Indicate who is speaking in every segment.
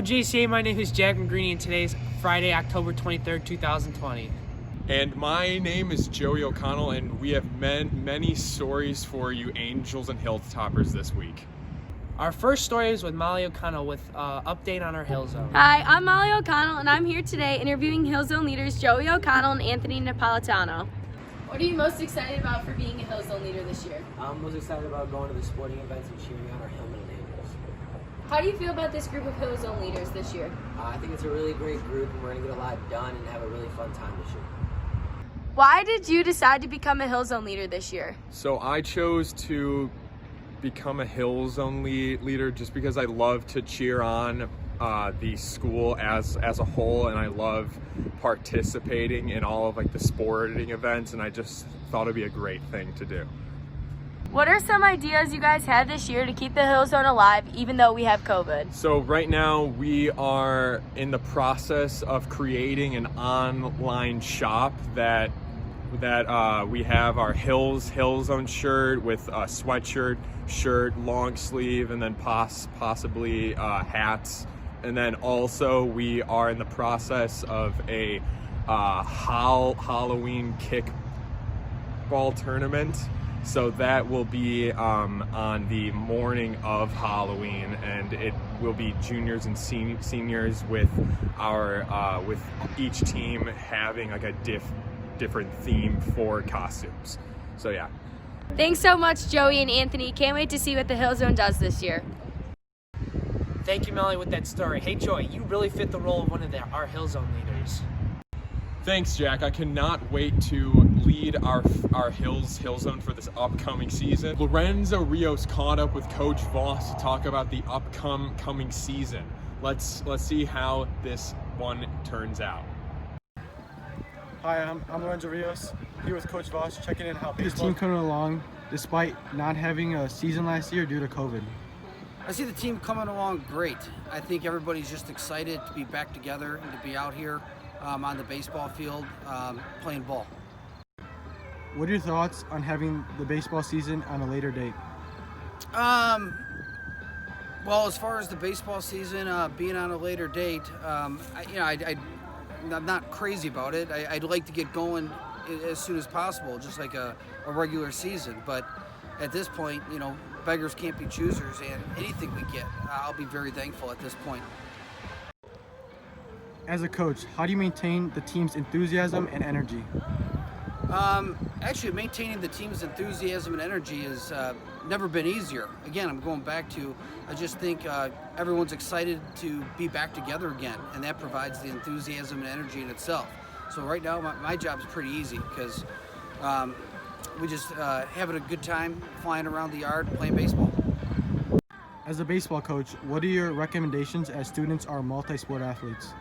Speaker 1: WJCA, my name is Jack Magrini, and today's Friday, October 23rd, 2020.
Speaker 2: And my name is Joey O'Connell, and we have many stories for you Angels and Hilltoppers this week.
Speaker 1: Our first story is with Molly O'Connell with an update on our Hill Zone.
Speaker 3: Hi, I'm Molly O'Connell, and I'm here today interviewing Hill Zone leaders Joey O'Connell and Anthony Napolitano. What are you most excited about for being a Hill Zone leader this year?
Speaker 4: I'm most excited about going to the sporting events and cheering on our Hillmen and Angels.
Speaker 3: How do you feel about this group of Hill Zone leaders this year?
Speaker 4: I think it's a really great group, and we're going to get a lot done and have a really fun time this year.
Speaker 3: Why did you decide to become a Hill Zone leader this year?
Speaker 2: So I chose to become a Hill Zone leader just because I love to cheer on the school as a whole, and I love participating in all of the sporting events, and I just thought it'd be a great thing to do.
Speaker 3: What are some ideas you guys had this year to keep the Hill Zone alive even though we have COVID?
Speaker 2: So right now we are in the process of creating an online shop that we have our Hill Zone shirt with a sweatshirt, shirt, long sleeve, and then possibly hats. And then also we are in the process of a Halloween kickball tournament. So that will be on the morning of Halloween, and it will be juniors and seniors with each team having a different theme for costumes. So yeah.
Speaker 3: Thanks so much, Joey and Anthony. Can't wait to see what the Hill Zone does this year.
Speaker 1: Thank you, Molly, with that story. Hey, Joey, you really fit the role of one of our Hill Zone leaders.
Speaker 2: Thanks, Jack. I cannot wait to lead our Hill Zone for this upcoming season. Lorenzo Rios caught up with Coach Weis to talk about the upcoming season. Let's see how this one turns out.
Speaker 5: Hi, I'm Lorenzo Rios, here with Coach Weis, checking in how the team coming along despite not having a season last year due to COVID.
Speaker 6: I see the team coming along great. I think everybody's just excited to be back together and to be out here on the baseball field playing ball.
Speaker 5: What are your thoughts on having the baseball season on a later date?
Speaker 6: Well, as far as the baseball season being on a later date, I'm not crazy about it. I'd like to get going as soon as possible, just like a regular season. But at this point, beggars can't be choosers, and anything we get, I'll be very thankful at this point.
Speaker 5: As a coach, how do you maintain the team's enthusiasm and energy?
Speaker 6: Actually, maintaining the team's enthusiasm and energy has never been easier. Again, I'm going back to, I just think everyone's excited to be back together again, and that provides the enthusiasm and energy in itself. So right now, my job is pretty easy because we just having a good time flying around the yard playing baseball.
Speaker 5: As a baseball coach, what are your recommendations as students are multi-sport athletes?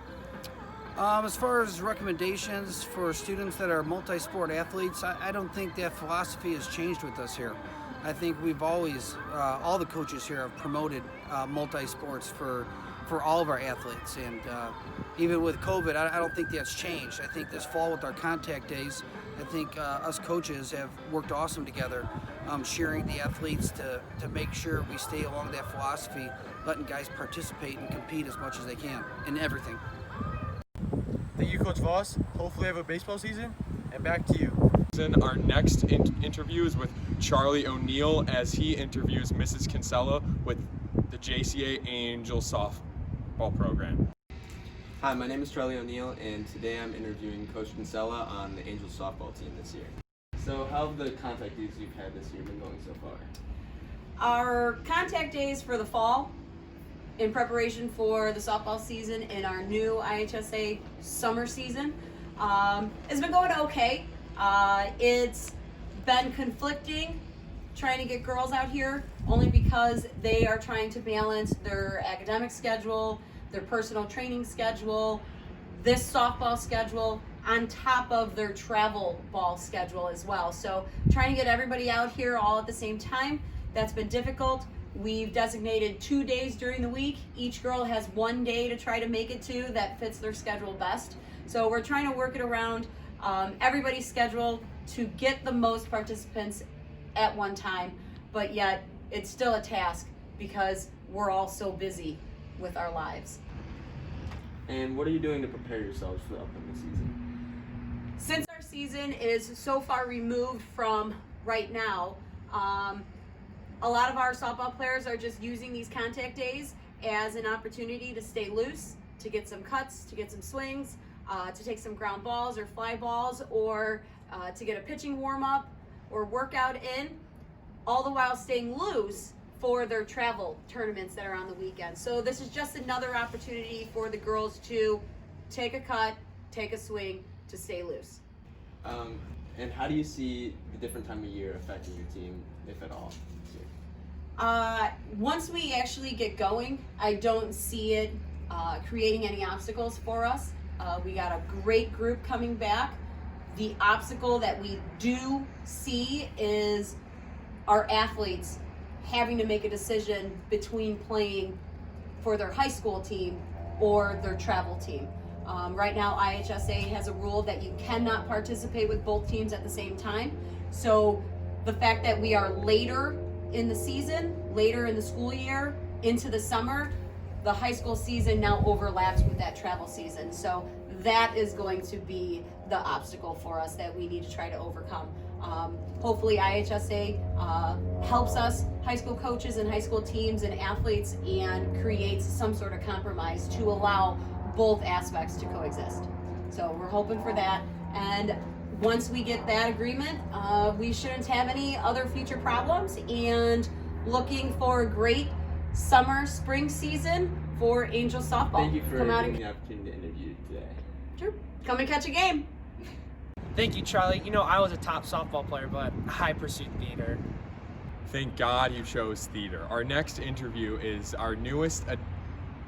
Speaker 6: As far as recommendations for students that are multi-sport athletes, I don't think that philosophy has changed with us here. I think we've always, all the coaches here have promoted multi-sports for all of our athletes. And even with COVID, I don't think that's changed. I think this fall with our contact days, I think us coaches have worked awesome together, cheering the athletes to make sure we stay along that philosophy, letting guys participate and compete as much as they can in everything.
Speaker 5: Thank you, Coach Weis. Hopefully have a baseball season, and back to you.
Speaker 2: Our next interview is with Charlie O'Neill as he interviews Mrs. Kinsella with the JCA Angel softball program.
Speaker 7: Hi, my name is Charlie O'Neill, and today I'm interviewing Coach Kinsella on the Angels softball team this year. So how have the contact days you've had this year been going so far?
Speaker 8: Our contact days for the fall, in preparation for the softball season and our new IHSA summer season, has been going okay. It's been conflicting trying to get girls out here only because they are trying to balance their academic schedule, their personal training schedule, this softball schedule, on top of their travel ball schedule as well. So trying to get everybody out here all at the same time, that's been difficult. We've designated 2 days during the week. Each girl has 1 day to try to make it to that fits their schedule best. So we're trying to work it around everybody's schedule to get the most participants at one time, but yet it's still a task because we're all so busy with our lives.
Speaker 7: And what are you doing to prepare yourselves for the upcoming season?
Speaker 8: Since our season is so far removed from right now, a lot of our softball players are just using these contact days as an opportunity to stay loose, to get some cuts, to get some swings, to take some ground balls or fly balls, or to get a pitching warm-up or workout in, all the while staying loose for their travel tournaments that are on the weekend. So this is just another opportunity for the girls to take a cut, take a swing, to stay loose.
Speaker 7: And how do you see the different time of year affecting your team, if at all?
Speaker 8: Once we actually get going, I don't see it creating any obstacles for us. We got a great group coming back. The obstacle that we do see is our athletes having to make a decision between playing for their high school team or their travel team. Right now, IHSA has a rule that you cannot participate with both teams at the same time. So the fact that we are later in the season, later in the school year, into the summer, the high school season now overlaps with that travel season. So that is going to be the obstacle for us that we need to try to overcome. Hopefully IHSA helps us, high school coaches and high school teams and athletes, and creates some sort of compromise to allow both aspects to coexist. So we're hoping for that. And once we get that agreement, we shouldn't have any other future problems, and looking for a great summer, spring season for Angel softball.
Speaker 7: Thank you for
Speaker 8: Come out
Speaker 7: giving
Speaker 8: and
Speaker 7: me the opportunity to interview today.
Speaker 8: Sure. Come and catch a game.
Speaker 1: Thank you, Charlie. You know, I was a top softball player, but I pursued theater.
Speaker 2: Thank God you chose theater. Our next interview is our newest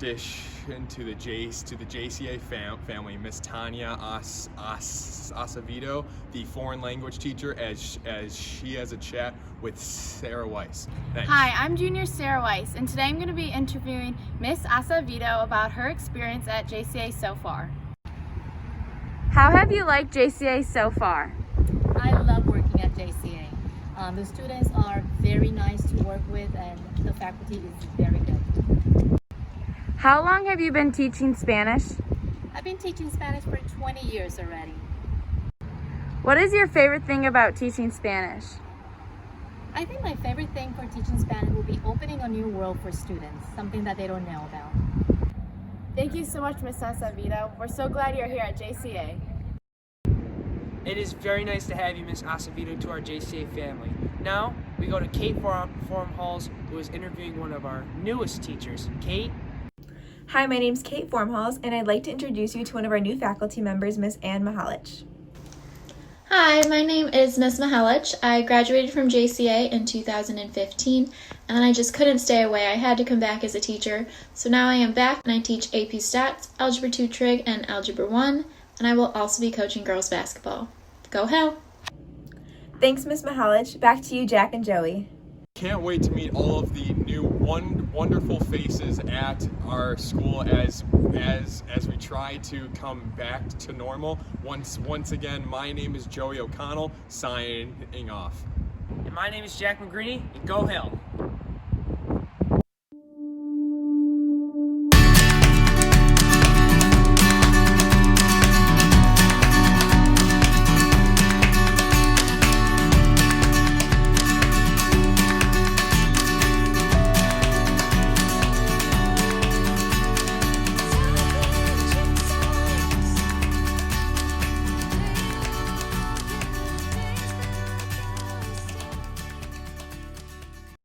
Speaker 2: addition to the JCA family, Miss Tanya Acevedo, the foreign language teacher, as she has a chat with Sarah Weis. Thanks.
Speaker 3: Hi, I'm junior Sarah Weis, and today I'm going to be interviewing Miss Acevedo about her experience at JCA so far. How have you liked JCA so far?
Speaker 9: I love working at JCA. The students are very nice to work with, and the faculty is very good.
Speaker 3: How long have you been teaching Spanish?
Speaker 9: I've been teaching Spanish for 20 years already.
Speaker 3: What is your favorite thing about teaching Spanish?
Speaker 9: I think my favorite thing for teaching Spanish will be opening a new world for students, something that they don't know about.
Speaker 3: Thank you so much, Miss Acevedo. We're so glad you're here at JCA.
Speaker 1: It is very nice to have you, Miss Acevedo, to our JCA family. Now, we go to Kate Formhals, who is interviewing one of our newest teachers. Kate?
Speaker 10: Hi, my name's Kate Formhals, and I'd like to introduce you to one of our new faculty members, Miss Ann Mahalich.
Speaker 11: Hi, my name is Miss Mahalich. I graduated from JCA in 2015, and then I just couldn't stay away. I had to come back as a teacher. So now I am back, and I teach AP Stats, Algebra 2 Trig, and Algebra 1, and I will also be coaching girls basketball. Go Hell!
Speaker 10: Thanks, Miss Mahalich. Back to you, Jack and Joey.
Speaker 2: Can't wait to meet all of the new wonderful faces at our school as we try to come back to normal. Once again, my name is Joey O'Connell, signing off.
Speaker 1: And my name is Jack Magrini, and go Hill!